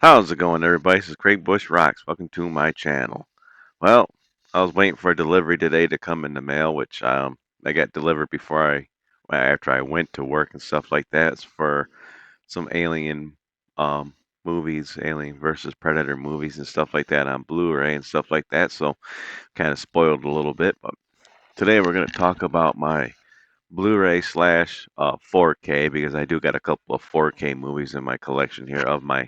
How's it going, everybody? This is Craig Bush Rocks. Welcome to my channel. Well, I was waiting for a delivery today to come in the mail, which I got delivered after I went to work and stuff like that. It's for some Alien um movies, Alien versus Predator movies and stuff like that on Blu-ray and stuff like that. So kind of spoiled a little bit, but today we're going to talk about my Blu-ray slash 4K because I do got a couple of 4K movies in my collection here of my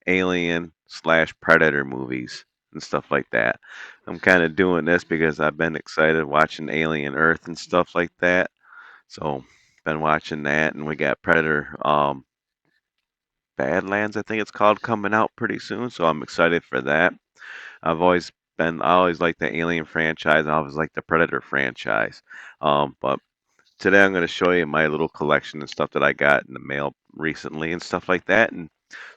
Alien slash Predator movies and stuff like that. I'm kind of doing this because I've been excited watching Alien Earth and stuff like that. So been watching that, and we got Predator Badlands, I think it's called, coming out pretty soon. So I'm excited for that. I always liked the Alien franchise. I always liked the Predator franchise. But today I'm going to show you my little collection and stuff that I got in the mail recently and stuff like that. And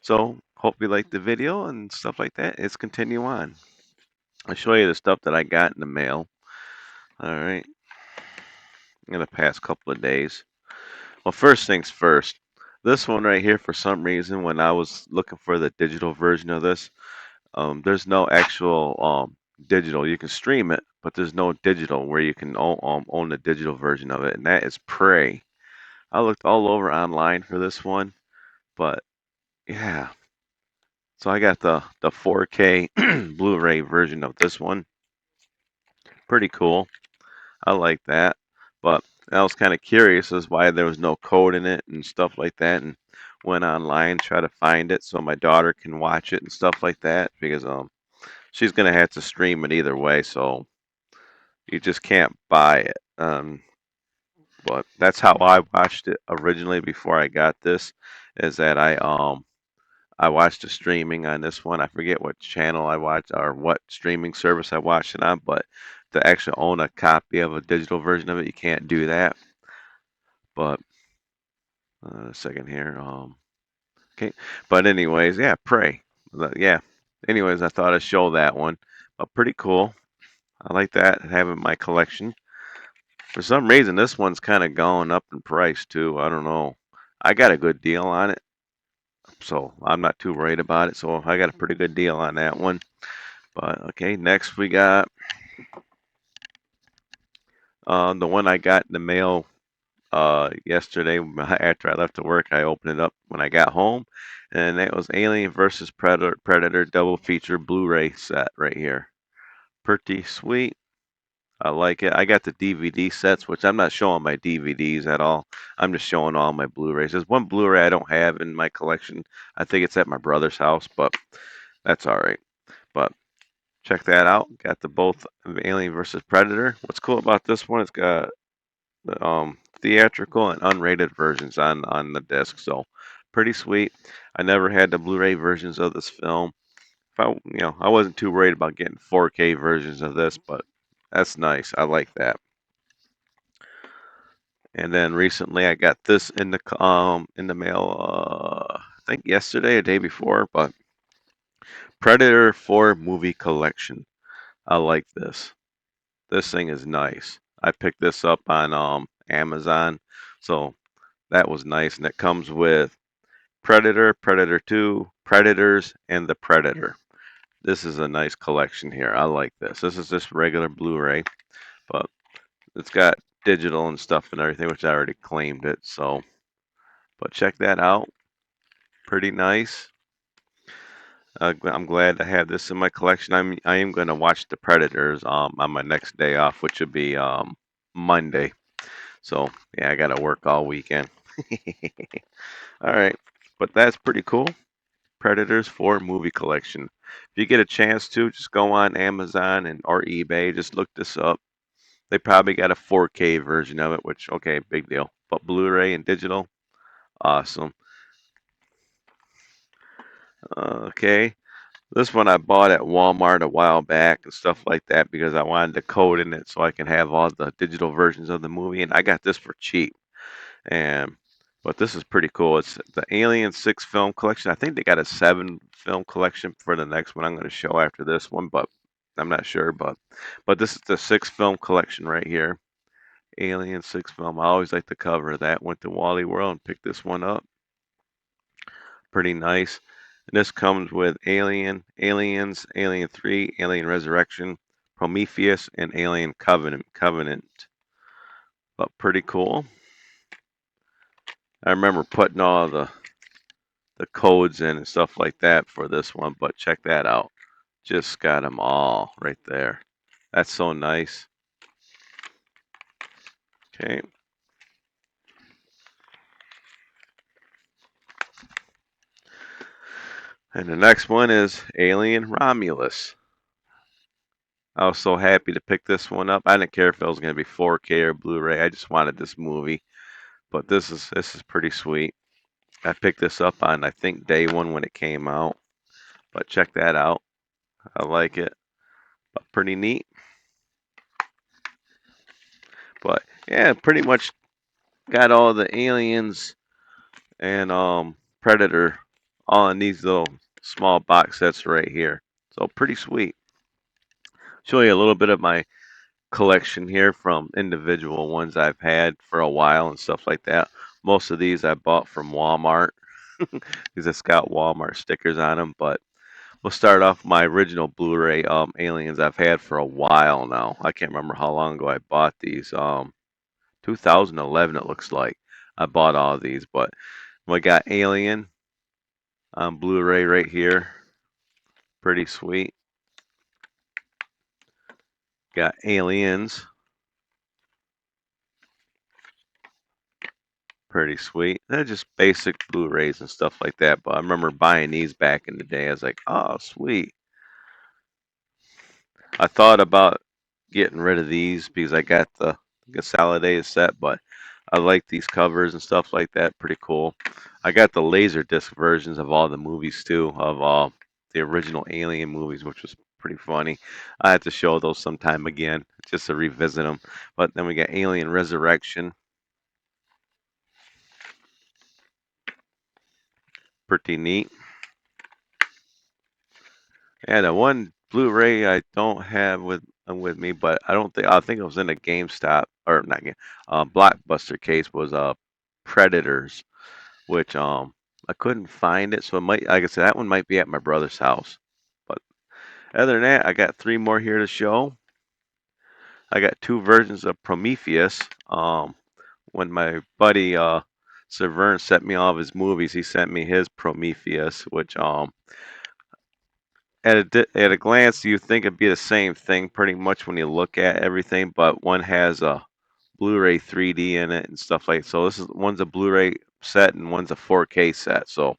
so hope you like the video and stuff like that. Let's continue on. I'll show you the stuff that I got in the mail. All right, in the past couple of days. Well, first things first. This one right here, for some reason, when I was looking for the digital version of this, there's no actual digital. You can stream it, but there's no digital where you can own the digital version of it, and that is Prey. I looked all over online for this one, but yeah. So I got the 4K Blu-ray version of this one. Pretty cool. I like that. But I was kind of curious as why there was no code in it and stuff like that, and went online try to find it so my daughter can watch it and stuff like that because she's gonna have to stream it either way, so you just can't buy it. But that's how I watched it originally before I got this, is that I watched the streaming on this one. I forget what channel I watched or what streaming service I watched it on, but to actually own a copy of a digital version of it, you can't do that. But a second here. Okay. But anyways, yeah, Prey. Yeah. Anyways, I thought I'd show that one. But pretty cool. I like that. Have it in my collection. For some reason, this one's kind of gone up in price too. I don't know. I got a good deal on it, so I'm not too worried about it. So I got a pretty good deal on that one. But okay, next we got the one I got in the mail yesterday after I left to work. I opened it up when I got home, and that was Alien versus Predator double feature Blu-ray set right here. Pretty sweet. I like it. I got the DVD sets, which I'm not showing my DVDs at all. I'm just showing all my Blu-rays. There's one Blu-ray I don't have in my collection. I think it's at my brother's house, but that's all right. But check that out. Got the both Alien versus Predator. What's cool about this one? It's got the theatrical and unrated versions on the disc, so pretty sweet. I never had the Blu-ray versions of this film. If I wasn't too worried about getting 4K versions of this, but that's nice. I like that. And then recently, I got this in the mail. I think yesterday or day before, but Predator 4 movie collection. I like this. This thing is nice. I picked this up on Amazon, so that was nice. And it comes with Predator, Predator 2, Predators, and the Predator. This is a nice collection here. I like this. This is just regular Blu-ray, but it's got digital and stuff and everything, which I already claimed it. So, but check that out. Pretty nice. I'm glad to have this in my collection. I am going to watch the Predators on my next day off, which would be Monday. So yeah, I got to work all weekend. All right, but that's pretty cool. Predators 4 movie collection. If you get a chance to, just go on Amazon and or eBay. Just look this up. They probably got a 4K version of it, which okay, big deal. But Blu-ray and digital, awesome. Okay, this one I bought at Walmart a while back and stuff like that because I wanted the code in it so I can have all the digital versions of the movie, and I got this for cheap. And but this is pretty cool. It's the Alien 6 film collection. I think they got a 7 film collection for the next one I'm going to show after this one, but I'm not sure. But this is the 6 film collection right here. Alien 6 film. I always like the cover of that. Went to Wally World and picked this one up. Pretty nice. This comes with Alien, Aliens, Alien 3, Alien Resurrection, Prometheus, and Alien Covenant. But pretty cool. I remember putting all the codes in and stuff like that for this one, but check that out. Just got them all right there. That's so nice. Okay. And the next one is Alien Romulus. I was so happy to pick this one up. I didn't care if it was going to be 4K or Blu-ray. I just wanted this movie. But this is pretty sweet. I picked this up on I think day one when it came out. But check that out. I like it. But pretty neat. But yeah, pretty much got all the aliens and Predator all in these little small box sets right here. So pretty sweet. Show you a little bit of my collection here from individual ones I've had for a while and stuff like that. Most of these I bought from Walmart because it's got Walmart stickers on them. But we'll start off my original Blu-ray aliens I've had for a while now. I can't remember how long ago I bought these. 2011 it looks like I bought all of these. But we got Alien on Blu-ray right here. Pretty sweet. Got Aliens. Pretty sweet. They're just basic Blu-rays and stuff like that. But I remember buying these back in the day. I was like, oh, sweet. I thought about getting rid of these because I got the consolidated set, but I like these covers and stuff like that. Pretty cool. I got the laser disc versions of all the movies too, of all the original Alien movies, which was pretty funny. I have to show those sometime again just to revisit them. But then we got Alien Resurrection. Pretty neat. And the one Blu-ray I don't have with me, but I think it was in a GameStop or not game, Blockbuster case was Predators, which I couldn't find it, so it might like I said that one might be at my brother's house. But other than that, I got three more here to show. I got two versions of Prometheus. When my buddy Sir Vern sent me all of his movies, he sent me his Prometheus, which at a glance, you think it'd be the same thing pretty much when you look at everything, but one has a Blu-ray 3D in it and stuff like so. One's a Blu-ray set and one's a 4K set. So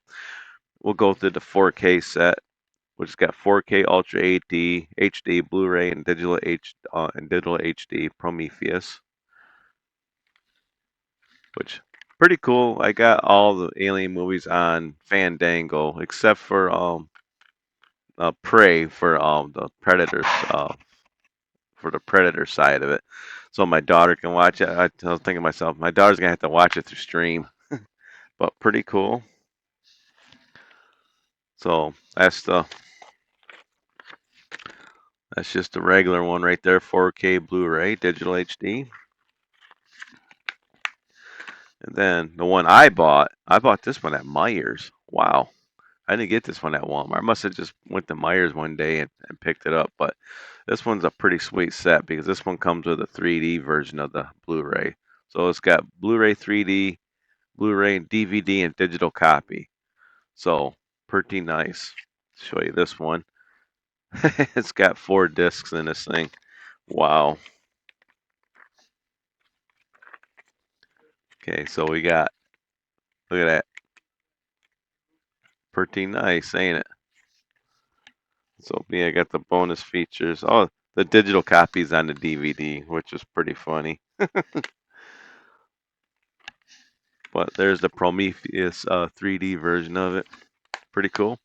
we'll go through the 4K set, which has got 4K Ultra HD, Blu-ray, and digital HD Prometheus, which pretty cool. I got all the Alien movies on Fandango except for Prey for the Predator side of it, so my daughter can watch it. I was thinking to myself, my daughter's gonna have to watch it through stream, but pretty cool. So that's just the regular one right there, 4K Blu-ray, digital HD. And then the one I bought this one at Myers. Wow, I didn't get this one at Walmart. I must have just went to Myers one day and picked it up. But this one's a pretty sweet set because this one comes with a 3D version of the Blu-ray. So it's got Blu-ray 3D, Blu-ray, DVD, and digital copy. So pretty nice. Show you this one. It's got 4 discs in this thing. Wow. Okay, so we got look at that. Pretty nice, ain't it? So yeah, I got the bonus features. Oh, the digital copies on the DVD, which is pretty funny. But there's the Prometheus 3D version of it. Pretty cool.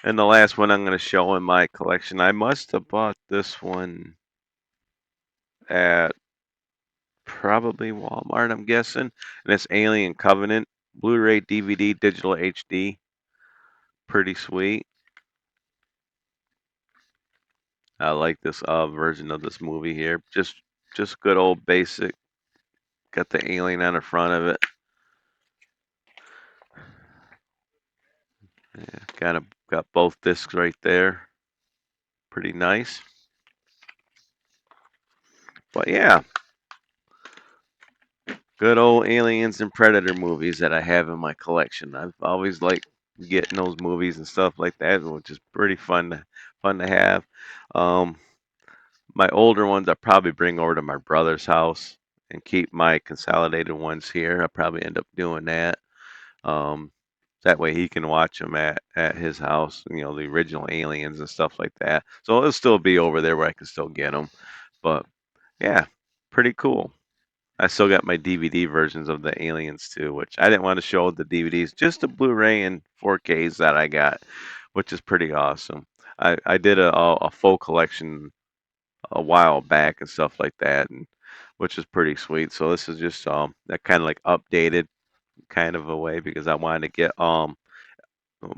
And the last one I'm going to show in my collection, I must have bought this one at probably Walmart, I'm guessing. And it's Alien Covenant, Blu-ray, DVD, digital HD. Pretty sweet. I like this version of this movie here. Just good old basic. Got the alien on the front of it. Yeah, got both discs right there. Pretty nice. But yeah, good old Aliens and Predator movies that I have in my collection. I've always liked getting those movies and stuff like that, which is pretty fun to have. Um, my older ones I probably bring over to my brother's house and keep my consolidated ones here. I probably end up doing that. Um, that way he can watch them at his house, the original Aliens and stuff like that. So it'll still be over there where I can still get them. But yeah, pretty cool. I still got my DVD versions of the Aliens too, which I didn't want to show the DVDs, just the Blu-ray and 4Ks that I got, which is pretty awesome. I did a full collection a while back and stuff like that, and which is pretty sweet. So this is just that kind of like updated kind of a way because I wanted to get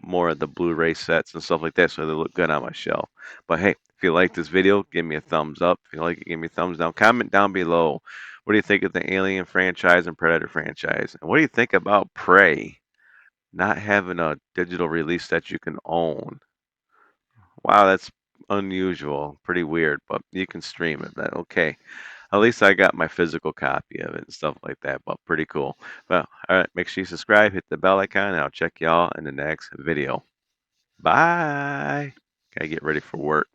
more of the Blu-ray sets and stuff like that so they look good on my shelf. But hey, if you like this video, give me a thumbs up. If you like it, give me a thumbs down. Comment down below. What do you think of the Alien franchise and Predator franchise? And what do you think about Prey not having a digital release that you can own? Wow, that's unusual. Pretty weird, but you can stream it. That okay. At least I got my physical copy of it and stuff like that, but pretty cool. Well, all right, make sure you subscribe, hit the bell icon, and I'll check y'all in the next video. Bye. Gotta get ready for work.